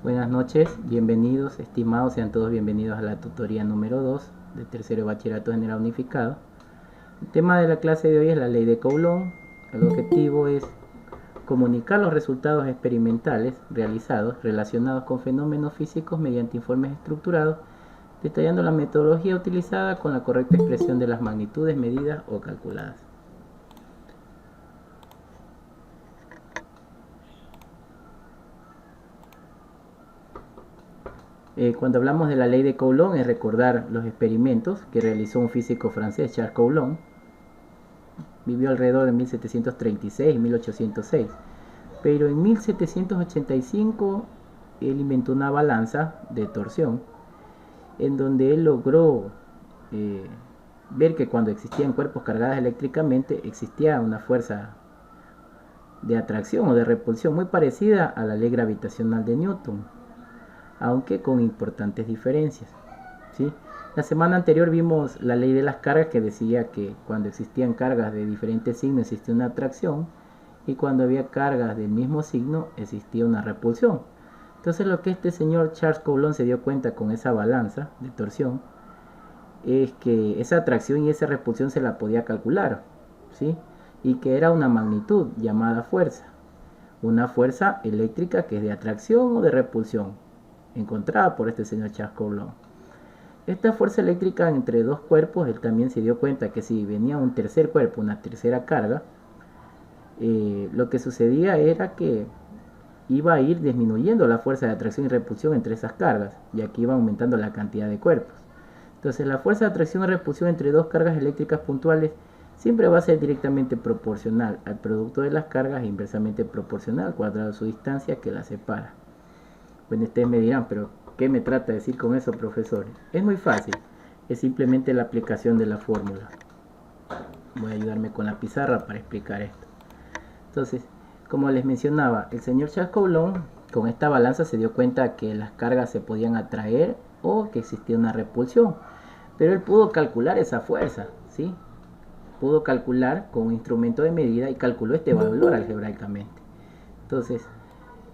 Buenas noches, bienvenidos, estimados, sean todos bienvenidos a la tutoría número 2 de tercero de Bachillerato General Unificado. El tema de la clase de hoy es la ley de Coulomb. El objetivo es comunicar los resultados experimentales realizados relacionados con fenómenos físicos mediante informes estructurados, detallando la metodología utilizada con la correcta expresión de las magnitudes medidas o calculadas. Cuando hablamos de la ley de Coulomb es recordar los experimentos que realizó un físico francés, Charles Coulomb. Vivió alrededor de 1736 y 1806. Pero en 1785 él inventó una balanza de torsión en donde él logró ver que cuando existían cuerpos cargados eléctricamente existía una fuerza de atracción o de repulsión muy parecida a la ley gravitacional de Newton, aunque con importantes diferencias, ¿sí? La semana anterior vimos la ley de las cargas que decía que cuando existían cargas de diferentes signos existía una atracción y cuando había cargas del mismo signo existía una repulsión. Entonces lo que este señor Charles Coulomb se dio cuenta con esa balanza de torsión es que esa atracción y esa repulsión se la podía calcular, ¿sí? Y que era una magnitud llamada fuerza, una fuerza eléctrica que es de atracción o de repulsión, encontrada por este señor Charles Coulomb. Esta fuerza eléctrica entre dos cuerpos, él también se dio cuenta que si venía un tercer cuerpo, una tercera carga, lo que sucedía era que iba a ir disminuyendo la fuerza de atracción y repulsión entre esas cargas, ya que iba aumentando la cantidad de cuerpos. Entonces la fuerza de atracción y repulsión entre dos cargas eléctricas puntuales siempre va a ser directamente proporcional al producto de las cargas e inversamente proporcional al cuadrado de su distancia que las separa. Bueno, ustedes me dirán, pero ¿qué me trata de decir con eso, profesor? Es muy fácil, es simplemente la aplicación de la fórmula. Voy a ayudarme con la pizarra para explicar esto. Entonces, como les mencionaba, el señor Charles Coulomb con esta balanza se dio cuenta que las cargas se podían atraer o que existía una repulsión, pero él pudo calcular esa fuerza, ¿sí? Pudo calcular con un instrumento de medida y calculó este valor algebraicamente. Entonces,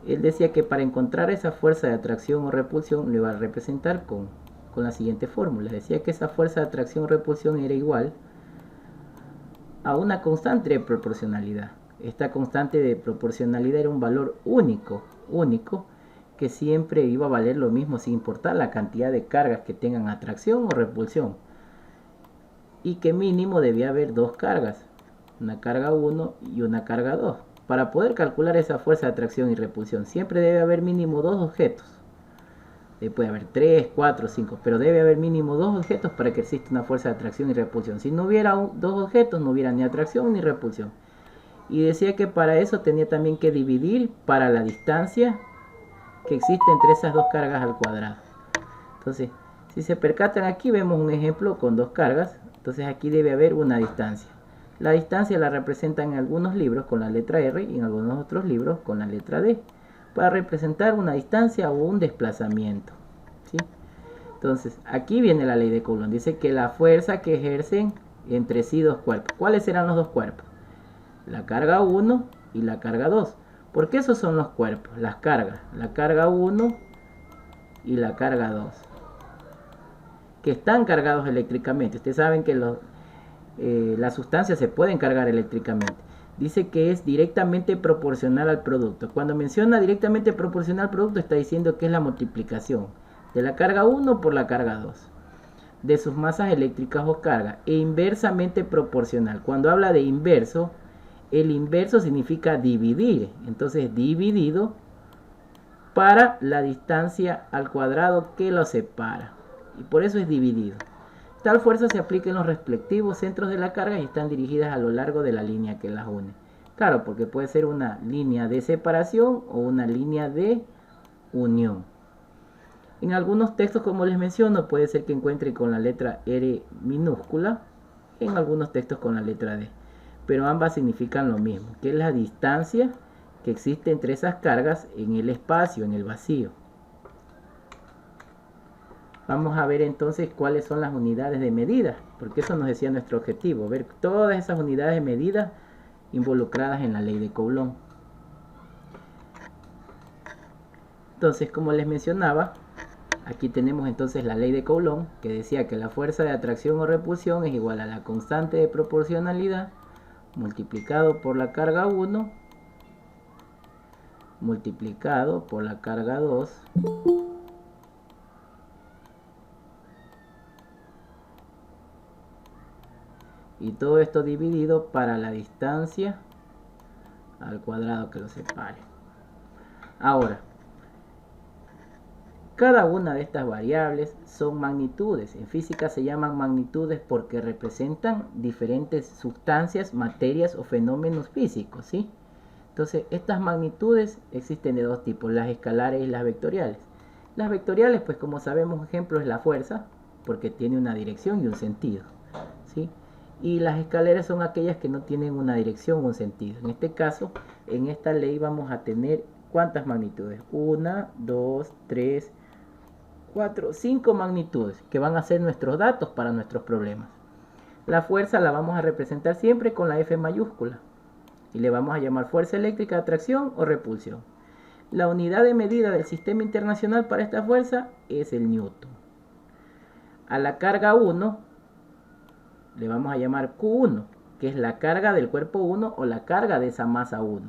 él decía que para encontrar esa fuerza de atracción o repulsión lo iba a representar con la siguiente fórmula. Decía que esa fuerza de atracción o repulsión era igual a una constante de proporcionalidad. Esta constante de proporcionalidad era un valor único, que siempre iba a valer lo mismo sin importar la cantidad de cargas que tengan atracción o repulsión. Y que mínimo debía haber dos cargas, una carga 1 y una carga 2. Para poder calcular esa fuerza de atracción y repulsión siempre debe haber mínimo dos objetos. Puede haber 3, 4, 5, pero debe haber mínimo dos objetos para que exista una fuerza de atracción y repulsión. Si no hubiera dos objetos, no hubiera ni atracción ni repulsión. Y decía que para eso tenía también que dividir para la distancia que existe entre esas dos cargas al cuadrado. Entonces, si se percatan aquí vemos un ejemplo con dos cargas. Entonces aquí debe haber una distancia. La distancia la representan en algunos libros con la letra R y en algunos otros libros con la letra D, para representar una distancia o un desplazamiento, ¿sí? Entonces, aquí viene la ley de Coulomb. Dice que la fuerza que ejercen entre sí dos cuerpos. ¿Cuáles serán los dos cuerpos? La carga 1 y la carga 2. ¿Por qué esos son los cuerpos? Las cargas. La carga 1 y la carga 2. Que están cargados eléctricamente. Ustedes saben que las sustancias se pueden cargar eléctricamente. Dice que es directamente proporcional al producto. Cuando menciona directamente proporcional al producto, está diciendo que es la multiplicación de la carga 1 por la carga 2 de sus masas eléctricas o cargas, e inversamente proporcional. Cuando habla de inverso, el inverso significa dividir. Entonces, dividido para la distancia al cuadrado que lo separa. Y por eso es dividido. Tal fuerza se aplica en los respectivos centros de la carga y están dirigidas a lo largo de la línea que las une. Claro, porque puede ser una línea de separación o una línea de unión. En algunos textos, como les menciono, puede ser que encuentre con la letra R minúscula, en algunos textos con la letra D. Pero ambas significan lo mismo, que es la distancia que existe entre esas cargas en el espacio, en el vacío. Vamos a ver entonces cuáles son las unidades de medida, porque eso nos decía nuestro objetivo, ver todas esas unidades de medida involucradas en la ley de Coulomb. Entonces, como les mencionaba, aquí tenemos entonces la ley de Coulomb, que decía que la fuerza de atracción o repulsión es igual a la constante de proporcionalidad multiplicado por la carga 1 multiplicado por la carga 2 y todo esto dividido para la distancia al cuadrado que lo separe. Ahora, cada una de estas variables son magnitudes. En física se llaman magnitudes porque representan diferentes sustancias, materias o fenómenos físicos, ¿sí? Entonces, estas magnitudes existen de dos tipos, las escalares y las vectoriales. Las vectoriales, pues como sabemos, ejemplo es la fuerza, porque tiene una dirección y un sentido, ¿sí? Y las escaleras son aquellas que no tienen una dirección o un sentido. En este caso, en esta ley vamos a tener ¿cuántas magnitudes? 1, 2, 3, 4, 5 magnitudes que van a ser nuestros datos para nuestros problemas. La fuerza la vamos a representar siempre con la F mayúscula y le vamos a llamar fuerza eléctrica de atracción o repulsión. La unidad de medida del sistema internacional para esta fuerza es el newton. A la carga 1 le vamos a llamar Q1, que es la carga del cuerpo 1 o la carga de esa masa 1.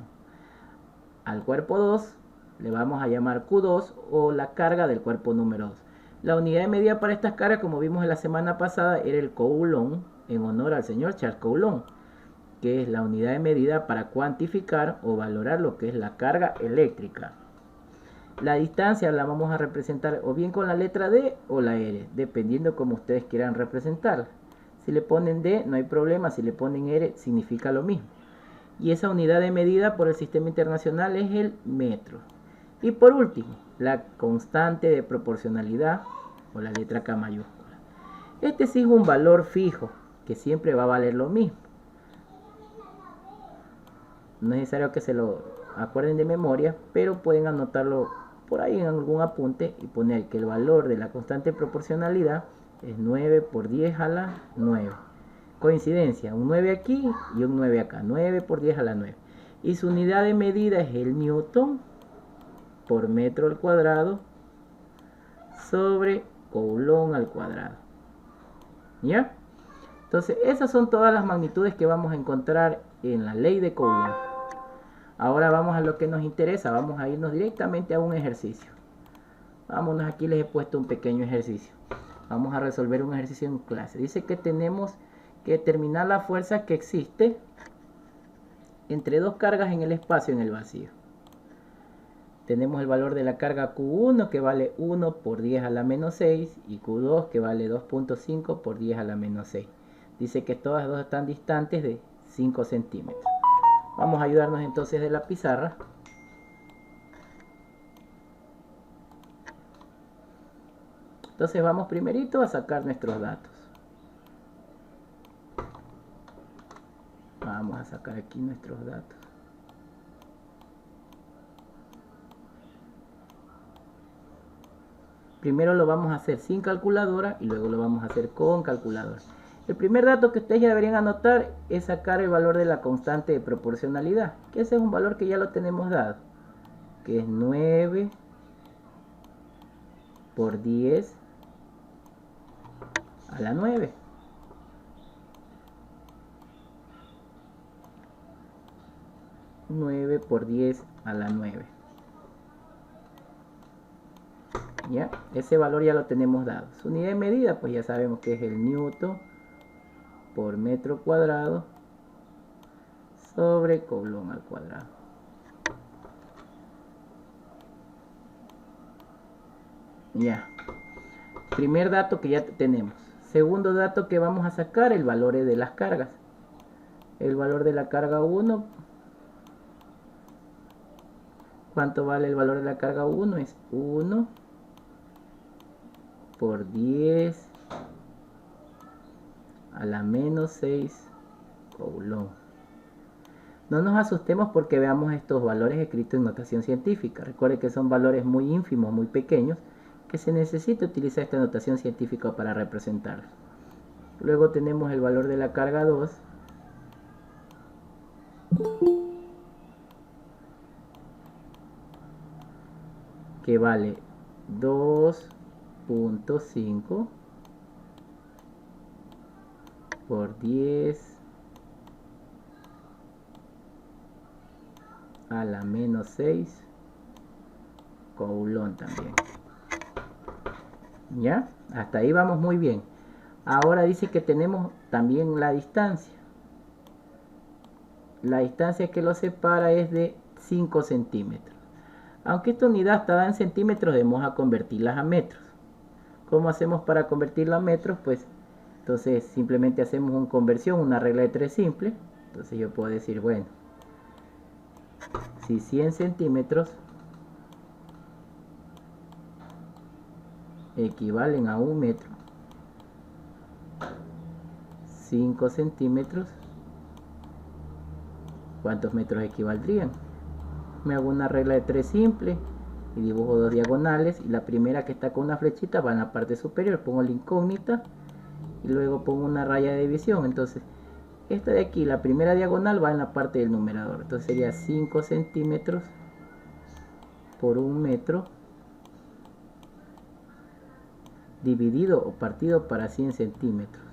Al cuerpo 2 le vamos a llamar Q2 o la carga del cuerpo número 2. La unidad de medida para estas cargas, como vimos en la semana pasada, era el Coulomb, en honor al señor Charles Coulomb, que es la unidad de medida para cuantificar o valorar lo que es la carga eléctrica. La distancia la vamos a representar o bien con la letra D o la R, dependiendo como ustedes quieran representarla. Si le ponen D no hay problema, si le ponen R significa lo mismo. Y esa unidad de medida por el sistema internacional es el metro. Y por último, la constante de proporcionalidad o la letra K mayúscula. Este sí es un valor fijo que siempre va a valer lo mismo. No es necesario que se lo acuerden de memoria, pero pueden anotarlo por ahí en algún apunte y poner que el valor de la constante de proporcionalidad es 9 por 10 a la 9. Coincidencia, un 9 aquí y un 9 acá, 9 por 10 a la 9. Y su unidad de medida es el newton por metro al cuadrado sobre Coulomb al cuadrado. ¿Ya? Entonces, esas son todas las magnitudes que vamos a encontrar en la ley de Coulomb. Ahora vamos a lo que nos interesa, vamos a irnos directamente a un ejercicio. Vámonos, aquí les he puesto un pequeño ejercicio. Vamos a resolver un ejercicio en clase. Dice que tenemos que determinar la fuerza que existe entre dos cargas en el espacio en el vacío. Tenemos el valor de la carga Q1 que vale 1 por 10 a la menos 6 y Q2 que vale 2.5 por 10 a la menos 6. Dice que todas dos están distantes de 5 centímetros. Vamos a ayudarnos entonces de la pizarra. Entonces vamos primerito a sacar nuestros datos. Vamos a sacar aquí nuestros datos. Primero lo vamos a hacer sin calculadora y luego lo vamos a hacer con calculadora. El primer dato que ustedes ya deberían anotar es sacar el valor de la constante de proporcionalidad, que ese es un valor que ya lo tenemos dado, que es 9 por 10 a la 9. Nueve por 10 a la 9. ¿Ya? Ese valor ya lo tenemos dado. Su unidad de medida, pues ya sabemos que es el newton por metro cuadrado sobre Coulomb al cuadrado. Ya. Primer dato que ya tenemos. Segundo dato que vamos a sacar, el valor de las cargas. El valor de la carga 1. ¿Cuánto vale el valor de la carga 1? Es 1 por 10 a la menos 6 Coulomb. No nos asustemos porque veamos estos valores escritos en notación científica. Recuerden que son valores muy ínfimos, muy pequeños, que se necesita utilizar esta notación científica para representarlos. Luego tenemos el valor de la carga 2, que vale 2.5 por 10 a la menos 6 coulomb también. ¿Ya? Hasta ahí vamos muy bien. Ahora dice que tenemos también la distancia. La distancia que lo separa es de 5 centímetros. Aunque esta unidad está dada en centímetros, debemos a convertirlas a metros. ¿Cómo hacemos para convertirla a metros? Pues entonces simplemente hacemos una conversión, una regla de 3 simple. Entonces yo puedo decir, bueno, si 100 centímetros equivalen a 1 metro, 5 centímetros, ¿cuántos metros equivaldrían? Me hago una regla de 3 simple y dibujo dos diagonales, y la primera que está con una flechita va en la parte superior, pongo la incógnita y luego pongo una raya de división. Entonces esta de aquí, la primera diagonal, va en la parte del numerador, entonces sería 5 centímetros por 1 metro dividido o partido para 100 centímetros.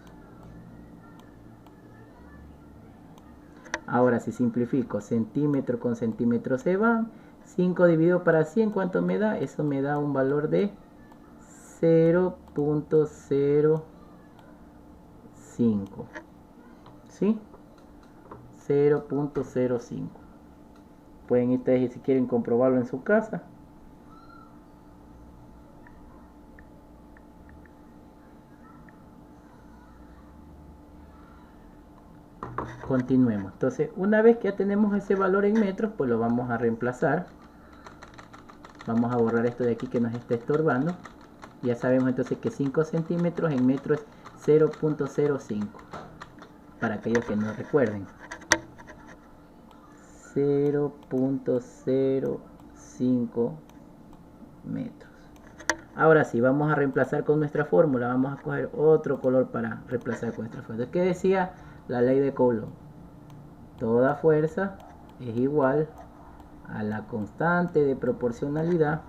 Ahora si simplifico, centímetro con centímetro se van, 5 dividido para 100, ¿cuánto me da? Eso me da un valor de 0.05, ¿sí? 0.05. Pueden ustedes, si quieren, comprobarlo en su casa. Continuemos. Entonces, una vez que ya tenemos ese valor en metros, pues lo vamos a reemplazar. Vamos a borrar esto de aquí que nos está estorbando. Ya sabemos entonces que 5 centímetros en metros es 0.05. Para aquellos que no recuerden. 0.05 metros. Ahora sí, vamos a reemplazar con nuestra fórmula. Vamos a coger otro color para reemplazar con nuestra fórmula. ¿Qué decía la ley de Coulomb? Toda fuerza es igual a la constante de proporcionalidad.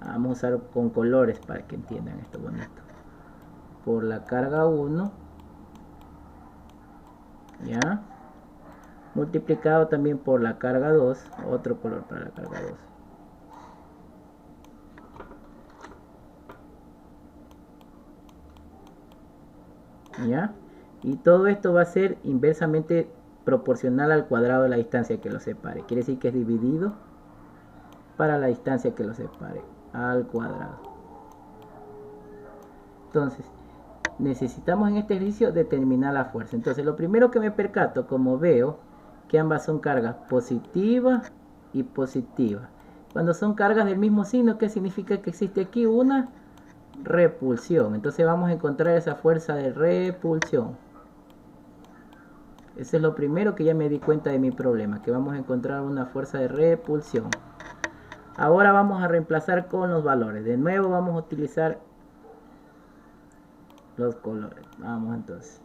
Vamos a usar con colores para que entiendan esto bonito. Por la carga 1, ¿ya? Multiplicado también por la carga 2, otro color para la carga 2. ¿Ya? Y todo esto va a ser inversamente proporcional al cuadrado de la distancia que lo separe. Quiere decir que es dividido para la distancia que lo separe al cuadrado. Entonces, necesitamos en este ejercicio determinar la fuerza. Entonces, lo primero que me percato, como veo que ambas son cargas positivas y positivas. Cuando son cargas del mismo signo, ¿qué significa? Que existe aquí una repulsión. Entonces vamos a encontrar esa fuerza de repulsión. Eso es lo primero que ya me di cuenta de mi problema, que vamos a encontrar una fuerza de repulsión. Ahora vamos a reemplazar con los valores. De nuevo vamos a utilizar los colores. Vamos entonces.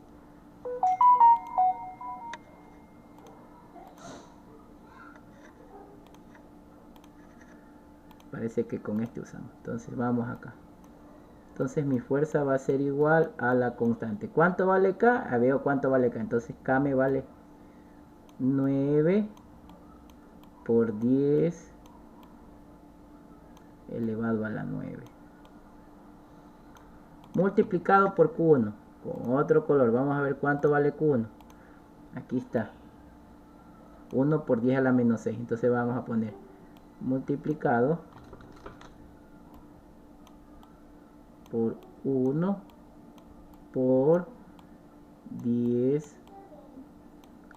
Parece que con este usamos. Entonces vamos acá. Entonces mi fuerza va a ser igual a la constante. ¿Cuánto vale K? Veo cuánto vale K. Entonces K me vale 9 por 10 elevado a la 9. Multiplicado por Q1. Con otro color. Vamos a ver cuánto vale Q1. Aquí está. 1 por 10 a la menos 6. Entonces vamos a poner multiplicado por 1 por 10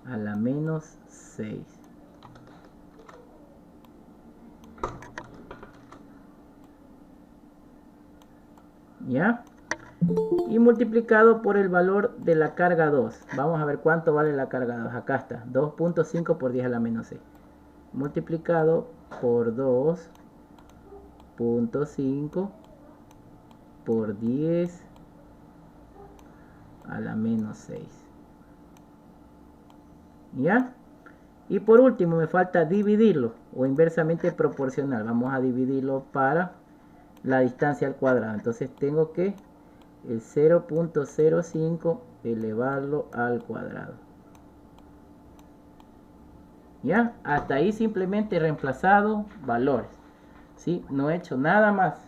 a la menos 6. ¿Ya? Y multiplicado por el valor de la carga 2. Vamos a ver cuánto vale la carga 2. Acá está. 2.5 por 10 a la menos 6. Multiplicado por 2.5 por 10 a la menos 6. ¿Ya? Y por último me falta dividirlo o inversamente proporcional. Vamos a dividirlo para la distancia al cuadrado. Entonces tengo que el 0.05 elevarlo al cuadrado. ¿Ya? Hasta ahí simplemente he reemplazado valores. ¿Sí? No he hecho nada más.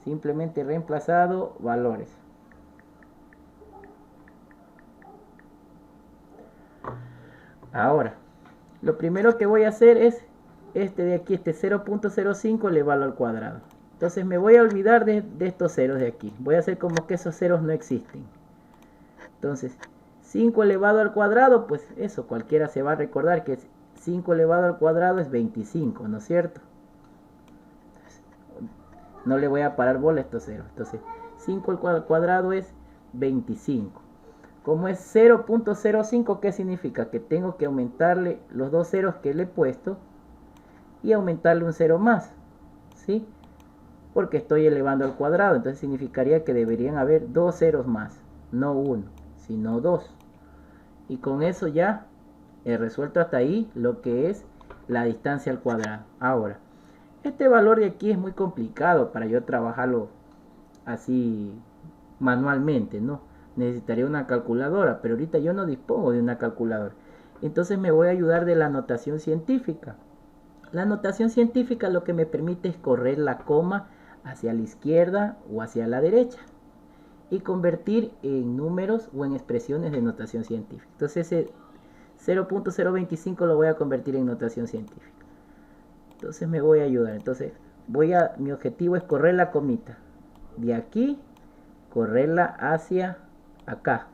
Simplemente he reemplazado valores. Ahora, lo primero que voy a hacer es este de aquí, este 0.05 elevarlo al cuadrado. Entonces me voy a olvidar de estos ceros de aquí. Voy a hacer como que esos ceros no existen. Entonces, 5 elevado al cuadrado, pues eso, cualquiera se va a recordar que 5 elevado al cuadrado es 25, ¿no es cierto? No le voy a parar bola a estos ceros. Entonces, 5 al cuadrado es 25. Como es 0.05, ¿qué significa? Que tengo que aumentarle los dos ceros que le he puesto y aumentarle un cero más, ¿sí? Porque estoy elevando al cuadrado, entonces significaría que deberían haber dos ceros más, no uno, sino dos. Y con eso ya he resuelto hasta ahí lo que es la distancia al cuadrado. Ahora, este valor de aquí es muy complicado para yo trabajarlo así manualmente, ¿no? Necesitaría una calculadora, pero ahorita yo no dispongo de una calculadora. Entonces me voy a ayudar de la notación científica. La notación científica lo que me permite es correr la coma hacia la izquierda o hacia la derecha y convertir en números o en expresiones de notación científica. Entonces ese 0.025 lo voy a convertir en notación científica. Entonces me voy a ayudar. Entonces mi objetivo es correr la comita de aquí, correrla hacia acá.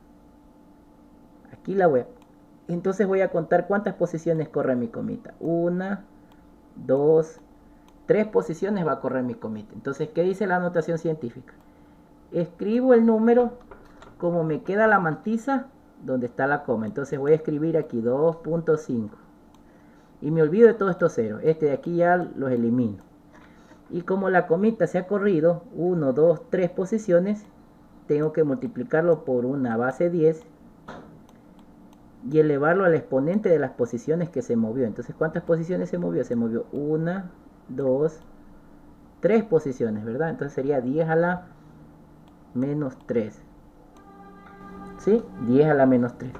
Aquí la voy a... Entonces voy a contar cuántas posiciones corre mi comita. 1, 2, 3 posiciones va a correr mi comita. Entonces, ¿qué dice la notación científica? Escribo el número como me queda la mantiza donde está la coma. Entonces voy a escribir aquí 2.5 y me olvido de todos estos ceros. Este de aquí ya los elimino. Y como la comita se ha corrido 1, 2, 3 posiciones, tengo que multiplicarlo por una base 10 y elevarlo al exponente de las posiciones que se movió. Entonces, ¿cuántas posiciones se movió? Se movió 1, 2, 3 posiciones, ¿verdad? Entonces sería 10 a la menos 3. ¿Sí? 10 a la menos 3.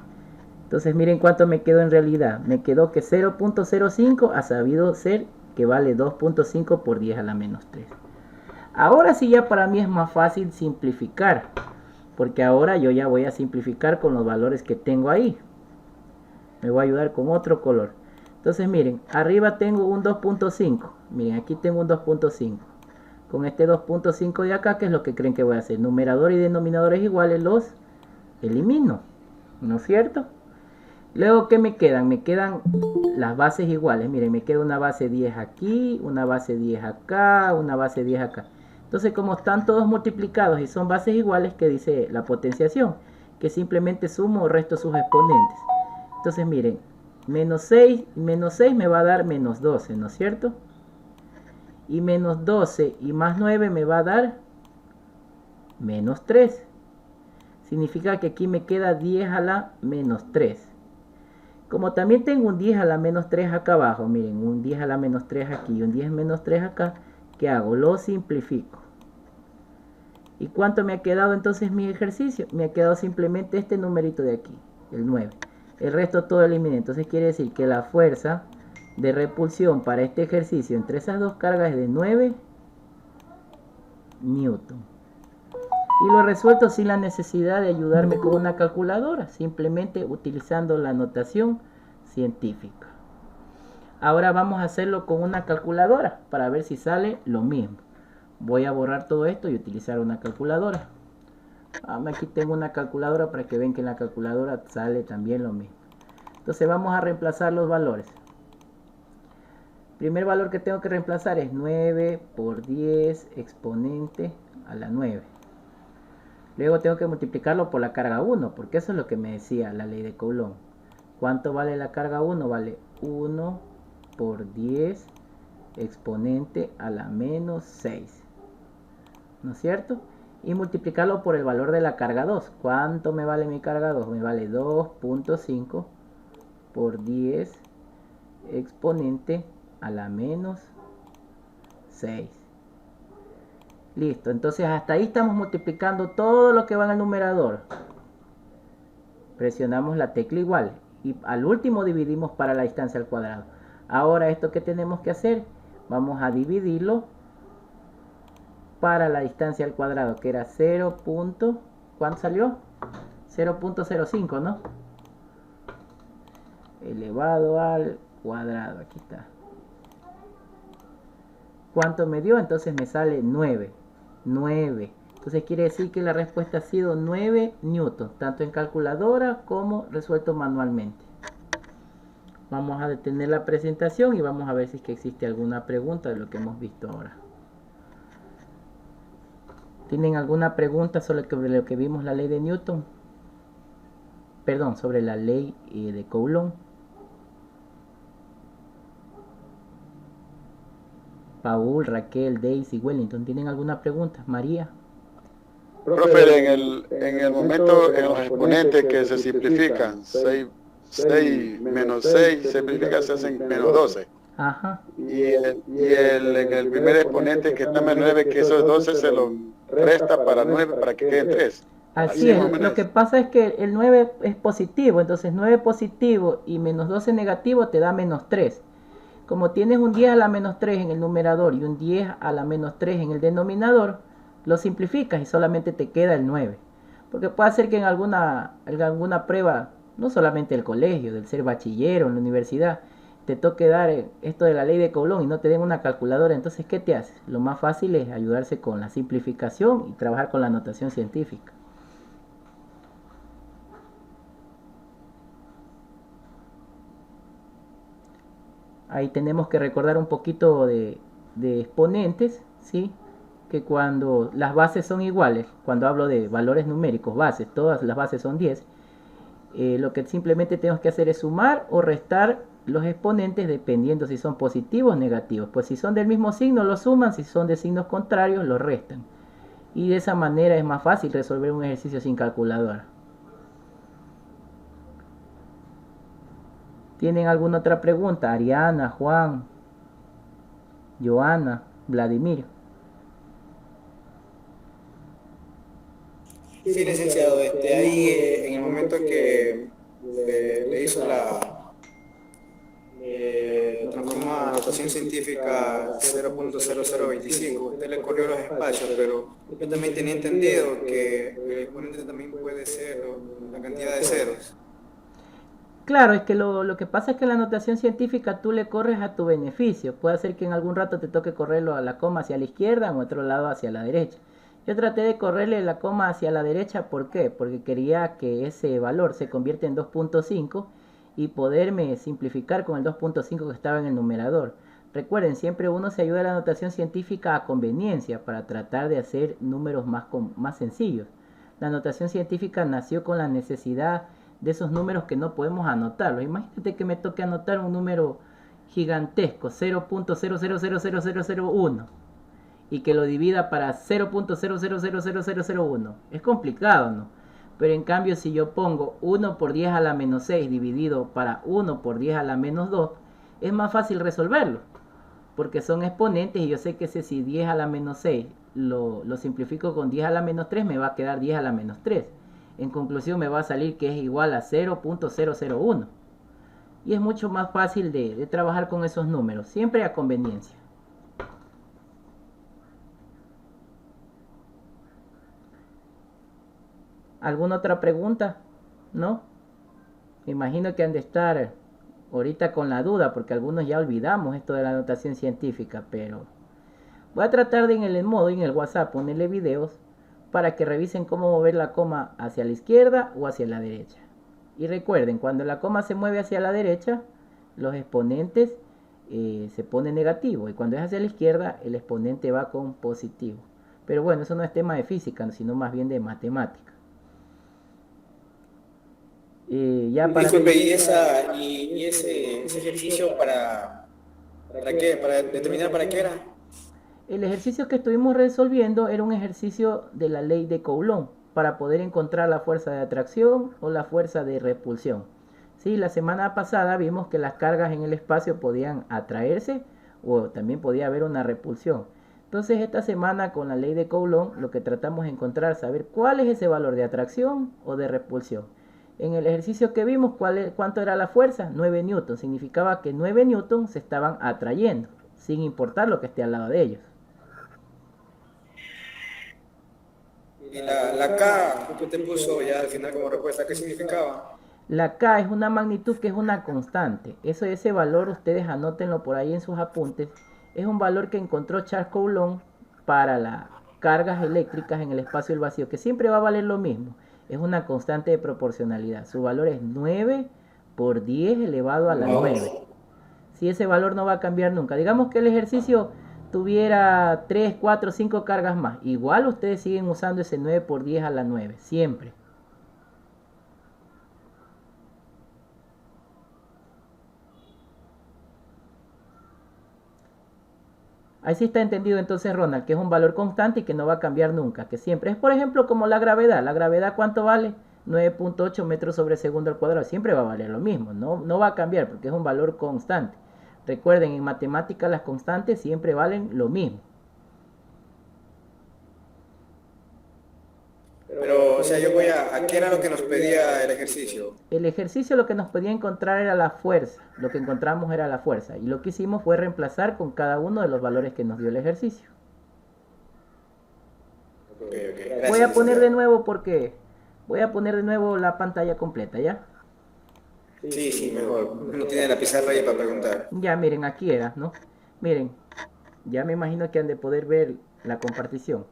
Entonces miren cuánto me quedó en realidad. Me quedó que 0.05 ha sabido ser que vale 2.5 por 10 a la menos 3. Ahora sí ya para mí es más fácil simplificar. Porque ahora yo ya voy a simplificar con los valores que tengo ahí. Me voy a ayudar con otro color. Entonces miren, arriba tengo un 2.5. Miren, aquí tengo un 2.5. Con este 2.5 de acá, ¿qué es lo que creen que voy a hacer? Numerador y denominadores iguales, los elimino, ¿no es cierto? Luego, ¿qué me quedan? Me quedan las bases iguales. Miren, me queda una base 10 aquí, una base 10 acá, una base 10 acá. Entonces, como están todos multiplicados y son bases iguales, ¿qué dice la potenciación? Que simplemente sumo o resto sus exponentes. Entonces, miren, menos 6 me va a dar menos 12, ¿no es cierto? Y menos 12 y más 9 me va a dar menos 3. Significa que aquí me queda 10 a la menos 3. Como también tengo un 10 a la menos 3 acá abajo, miren, un 10 a la menos 3 aquí y un 10 menos 3 acá, ¿qué hago? Lo simplifico. ¿Y cuánto me ha quedado entonces mi ejercicio? Me ha quedado simplemente este numerito de aquí, el 9. El resto todo eliminé. Entonces quiere decir que la fuerza de repulsión para este ejercicio entre esas dos cargas es de 9 newton. Y lo he resuelto sin la necesidad de ayudarme con una calculadora, simplemente utilizando la notación científica. Ahora vamos a hacerlo con una calculadora para ver si sale lo mismo. Voy a borrar todo esto y utilizar una calculadora. Aquí tengo una calculadora para que vean que en la calculadora sale también lo mismo. Entonces vamos a reemplazar los valores. El primer valor que tengo que reemplazar es 9 por 10 exponente a la 9. Luego tengo que multiplicarlo por la carga 1, porque eso es lo que me decía la ley de Coulomb. ¿Cuánto vale la carga 1? Vale 1 por 10 exponente a la menos 6. ¿No es cierto? Y multiplicarlo por el valor de la carga 2. ¿Cuánto me vale mi carga 2? Me vale 2.5 por 10 exponente a la menos 6. Listo, entonces hasta ahí estamos multiplicando todo lo que va en el numerador. Presionamos la tecla igual y al último dividimos para la distancia al cuadrado. Ahora esto que tenemos que hacer, vamos a dividirlo para la distancia al cuadrado, que era 0. ¿Cuánto salió? 0.05, ¿no? Elevado al cuadrado, aquí está. ¿Cuánto me dio? Entonces me sale 9. Entonces quiere decir que la respuesta ha sido 9 newtons, tanto en calculadora como resuelto manualmente. Vamos a detener la presentación y vamos a ver si es que existe alguna pregunta de lo que hemos visto ahora. ¿Tienen alguna pregunta sobre lo que vimos la ley de Newton? Perdón, sobre la ley de Coulomb. Paul, Raquel, Daisy, Wellington, ¿tienen alguna pregunta? María. Profe, en el momento, en los exponentes que se simplifican, 6 menos 6 se simplifica, se hacen menos 12. Ajá. En el primer exponente que está menos 9, que esos 12 se lo resta para 9 para que queden 3. Así es, lo que pasa es que el 9 es positivo, entonces 9 positivo y menos 12 negativo te da menos 3. Como tienes un 10 a la menos 3 en el numerador y un 10 a la menos 3 en el denominador, lo simplificas y solamente te queda el 9. Porque puede ser que en alguna prueba, no solamente del colegio, del ser bachiller o en la universidad, te toque dar esto de la ley de Coulomb y no te den una calculadora. Entonces, ¿qué te haces? Lo más fácil es ayudarse con la simplificación y trabajar con la notación científica. Ahí tenemos que recordar un poquito de exponentes, ¿sí? Que cuando las bases son iguales, cuando hablo de valores numéricos, bases, todas las bases son 10, lo que simplemente tenemos que hacer es sumar o restar los exponentes dependiendo si son positivos o negativos. Pues si son del mismo signo los suman, si son de signos contrarios los restan. Y de esa manera es más fácil resolver un ejercicio sin calculadora. ¿Tienen alguna otra pregunta? Ariana, Juan, Joana, Vladimir. Sí, licenciado, ahí en el momento que le hizo la transforma notación científica 0.0025, usted le corrió los espacios, pero yo también tenía entendido que el exponente también puede ser la cantidad de ceros. Claro, es que lo que pasa es que la notación científica tú le corres a tu beneficio. Puede ser que en algún rato te toque correrlo a la coma hacia la izquierda, en otro lado hacia la derecha. Yo traté de correrle la coma hacia la derecha, ¿por qué? Porque quería que ese valor se convierta en 2.5 y poderme simplificar con el 2.5 que estaba en el numerador. Recuerden, siempre uno se ayuda a la notación científica a conveniencia para tratar de hacer números más sencillos. La notación científica nació con la necesidad de esos números que no podemos anotarlos. Imagínate que me toque anotar un número gigantesco, 0.000001, y que lo divida para 0.000001. Es complicado, ¿no? Pero en cambio, si yo pongo 1 por 10 a la menos 6 dividido para 1 por 10 a la menos 2, es más fácil resolverlo, porque son exponentes y yo sé que si 10 a la menos 6 lo simplifico con 10 a la menos 3, me va a quedar 10 a la menos 3. En conclusión me va a salir que es igual a 0.001. Y es mucho más fácil de trabajar con esos números, siempre a conveniencia. ¿Alguna otra pregunta? ¿No? Me imagino que han de estar ahorita con la duda, porque algunos ya olvidamos esto de la notación científica, pero voy a tratar de en el modo y en el WhatsApp ponerle videos para que revisen cómo mover la coma hacia la izquierda o hacia la derecha. Y recuerden, cuando la coma se mueve hacia la derecha, los exponentes se pone negativo, y cuando es hacia la izquierda, el exponente va con positivo. Pero bueno, eso no es tema de física, sino más bien de matemática. Disculpe, ¿y ese ejercicio para qué? ¿Para determinar para qué era? El ejercicio que estuvimos resolviendo era un ejercicio de la ley de Coulomb para poder encontrar la fuerza de atracción o la fuerza de repulsión. Sí, la semana pasada vimos que las cargas en el espacio podían atraerse o también podía haber una repulsión. Entonces esta semana con la ley de Coulomb lo que tratamos de encontrar, saber cuál es ese valor de atracción o de repulsión. En el ejercicio que vimos, ¿cuánto era la fuerza? 9 newtons. Significaba que 9 newtons se estaban atrayendo, sin importar lo que esté al lado de ellos. Y la K que usted puso ya al final como respuesta, ¿qué significaba? La K es una magnitud que es una constante. Ese valor ustedes anótenlo por ahí en sus apuntes. Es un valor que encontró Charles Coulomb para las cargas eléctricas en el espacio del vacío, que siempre va a valer lo mismo. Es una constante de proporcionalidad. Su valor es 9 por 10 elevado a la 9. Si ese valor no va a cambiar nunca. Digamos que el ejercicio tuviera 3, 4, 5 cargas más. Igual ustedes siguen usando ese 9 por 10 a la 9. Siempre. Ahí sí está entendido entonces, Ronald, que es un valor constante y que no va a cambiar nunca, que siempre es, por ejemplo, como la gravedad. La gravedad, ¿cuánto vale? 9.8 metros sobre segundo al cuadrado. Siempre va a valer lo mismo, no va a cambiar porque es un valor constante. Recuerden, en matemáticas las constantes siempre valen lo mismo. Pero, o sea, yo voy a ¿qué era lo que nos pedía el ejercicio? El ejercicio lo que nos podía encontrar era la fuerza. Lo que encontramos era la fuerza. Y lo que hicimos fue reemplazar con cada uno de los valores que nos dio el ejercicio. Okay, gracias, Voy a poner de nuevo porque voy a poner de nuevo la pantalla completa, ¿ya? Sí, mejor. No tiene la pizarra ahí para preguntar. Ya, miren, aquí era, ¿no? Miren, ya me imagino que han de poder ver la compartición.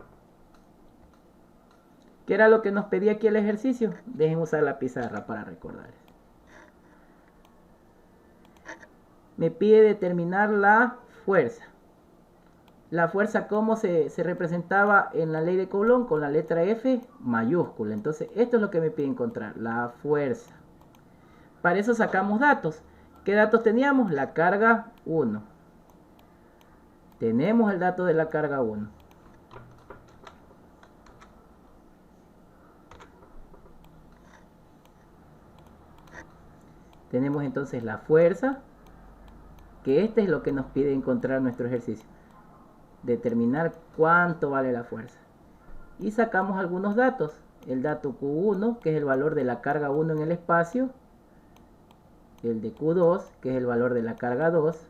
¿Qué era lo que nos pedía aquí el ejercicio? Dejen usar la pizarra para recordar. Me pide determinar la fuerza. La fuerza, ¿cómo se representaba en la ley de Coulomb? Con la letra F mayúscula. Entonces, esto es lo que me pide encontrar, la fuerza. Para eso sacamos datos. ¿Qué datos teníamos? La carga 1. Tenemos el dato de la carga 1. Tenemos entonces la fuerza, que este es lo que nos pide encontrar nuestro ejercicio. Determinar cuánto vale la fuerza. Y sacamos algunos datos. El dato Q1, que es el valor de la carga 1 en el espacio. El de Q2, que es el valor de la carga 2.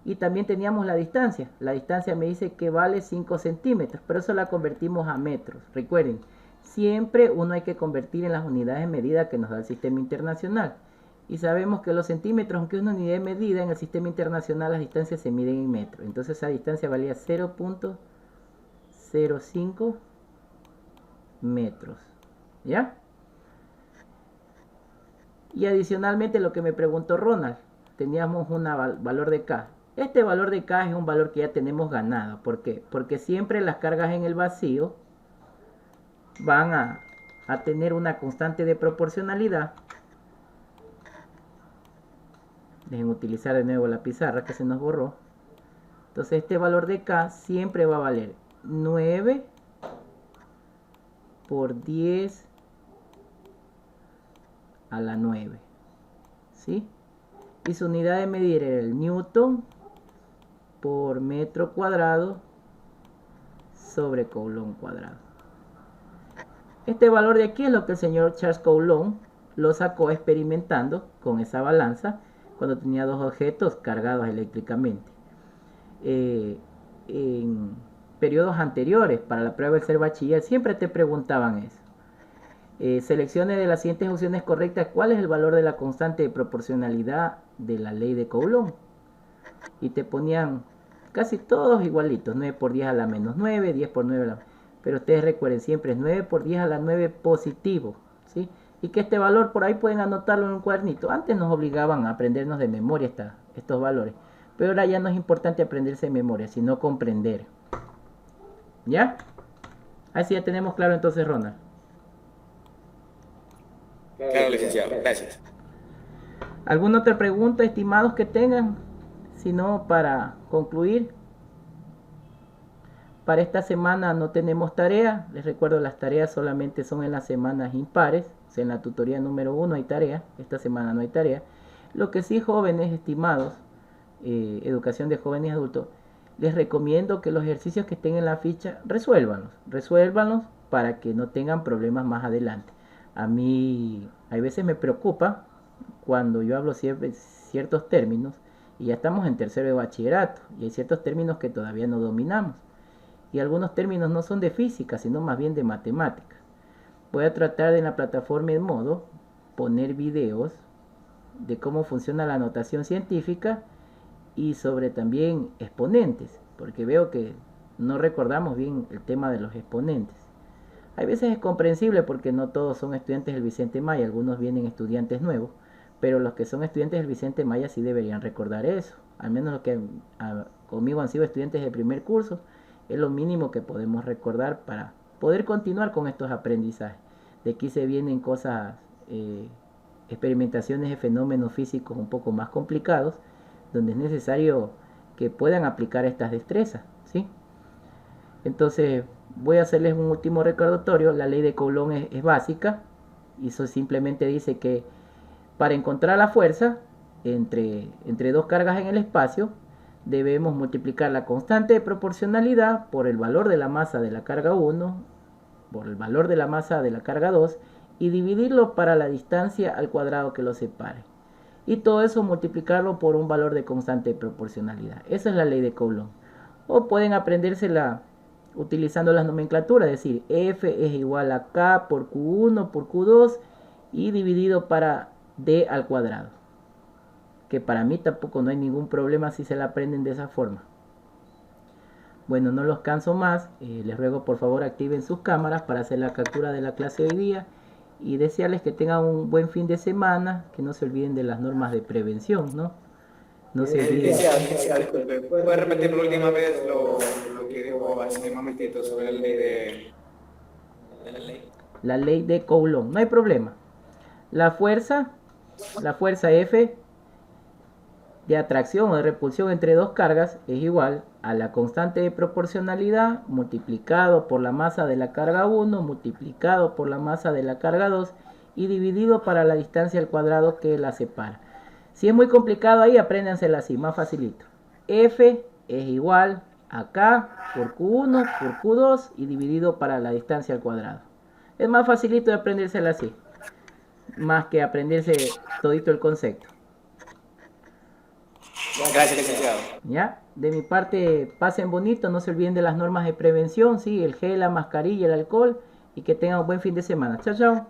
Y también teníamos la distancia. La distancia me dice que vale 5 centímetros, pero eso la convertimos a metros. Recuerden, siempre uno hay que convertir en las unidades de medida que nos da el sistema internacional. Y sabemos que los centímetros, aunque es una unidad de medida, en el sistema internacional las distancias se miden en metros. Entonces esa distancia valía 0.05 metros. ¿Ya? Y adicionalmente lo que me preguntó Ronald, teníamos un valor de K. Este valor de K es un valor que ya tenemos ganado. ¿Por qué? Porque siempre las cargas en el vacío van a tener una constante de proporcionalidad. Dejen utilizar de nuevo la pizarra que se nos borró. Entonces este valor de K siempre va a valer 9 por 10 a la 9. ¿Sí? Y su unidad de medir era el newton por metro cuadrado sobre Coulomb cuadrado. Este valor de aquí es lo que el señor Charles Coulomb lo sacó experimentando con esa balanza cuando tenía dos objetos cargados eléctricamente. En periodos anteriores, para la prueba del ser bachiller, siempre te preguntaban eso. Seleccione de las siguientes opciones correctas cuál es el valor de la constante de proporcionalidad de la ley de Coulomb. Y te ponían casi todos igualitos, 9 por 10 a la menos 9, 10 por 9 a la... Pero ustedes recuerden, siempre es 9 por 10 a la 9 positivo, ¿sí? Y que este valor por ahí pueden anotarlo en un cuadernito. Antes nos obligaban a aprendernos de memoria estos valores. Pero ahora ya no es importante aprenderse de memoria, sino comprender. ¿Ya? Así ya tenemos claro entonces, Ronald. Claro, licenciado. Gracias. ¿Alguna otra pregunta, estimados, que tengan? Si no, para concluir. Para esta semana no tenemos tarea. Les recuerdo, las tareas solamente son en las semanas impares. O sea, en la tutoría número 1 hay tarea. Esta semana no hay tarea. Lo que sí, jóvenes estimados, educación de jóvenes y adultos, les recomiendo que los ejercicios que estén en la ficha resuélvanlos para que no tengan problemas más adelante. A mí a veces me preocupa cuando yo hablo ciertos términos y ya estamos en tercero de bachillerato y hay ciertos términos que todavía no dominamos y algunos términos no son de física sino más bien de matemática. Voy a tratar de en la plataforma en modo poner videos de cómo funciona la notación científica y sobre también exponentes, porque veo que no recordamos bien el tema de los exponentes. Hay veces es comprensible porque no todos son estudiantes del Vicente Maya, algunos vienen estudiantes nuevos, pero los que son estudiantes del Vicente Maya sí deberían recordar eso, al menos los que conmigo han sido estudiantes del primer curso, es lo mínimo que podemos recordar para poder continuar con estos aprendizajes. De aquí se vienen cosas, experimentaciones de fenómenos físicos un poco más complicados, donde es necesario que puedan aplicar estas destrezas, ¿sí? Entonces voy a hacerles un último recordatorio. La ley de Coulomb es básica y eso simplemente dice que para encontrar la fuerza entre dos cargas en el espacio debemos multiplicar la constante de proporcionalidad por el valor de la masa de la carga 1 por el valor de la masa de la carga 2 y dividirlo para la distancia al cuadrado que lo separe. Y todo eso multiplicarlo por un valor de constante de proporcionalidad. Esa es la ley de Coulomb. O pueden aprendérsela utilizando las nomenclaturas, es decir, F es igual a K por Q1 por Q2 y dividido para D al cuadrado. Que para mí tampoco no hay ningún problema si se la aprenden de esa forma. Bueno, no los canso más. Les ruego por favor activen sus cámaras para hacer la captura de la clase de hoy día. Y desearles que tengan un buen fin de semana, que no se olviden de las normas de prevención, ¿no? No se olviden. Disculpe, ¿puede repetir por última vez lo que dijo hace un momentito sobre la ley de la ley de Coulomb? No hay problema. La fuerza F de atracción o de repulsión entre dos cargas es igual a la constante de proporcionalidad multiplicado por la masa de la carga 1 multiplicado por la masa de la carga 2 y dividido para la distancia al cuadrado que la separa. Si es muy complicado ahí, apréndansela así, más facilito. F es igual a K por Q1 por Q2 y dividido para la distancia al cuadrado. Es más facilito de aprendérsela así, más que aprenderse todito el concepto. Gracias, licenciado. ¿Ya? De mi parte, pasen bonito, no se olviden de las normas de prevención, ¿sí? El gel, la mascarilla, el alcohol y que tengan un buen fin de semana. Chao, chao.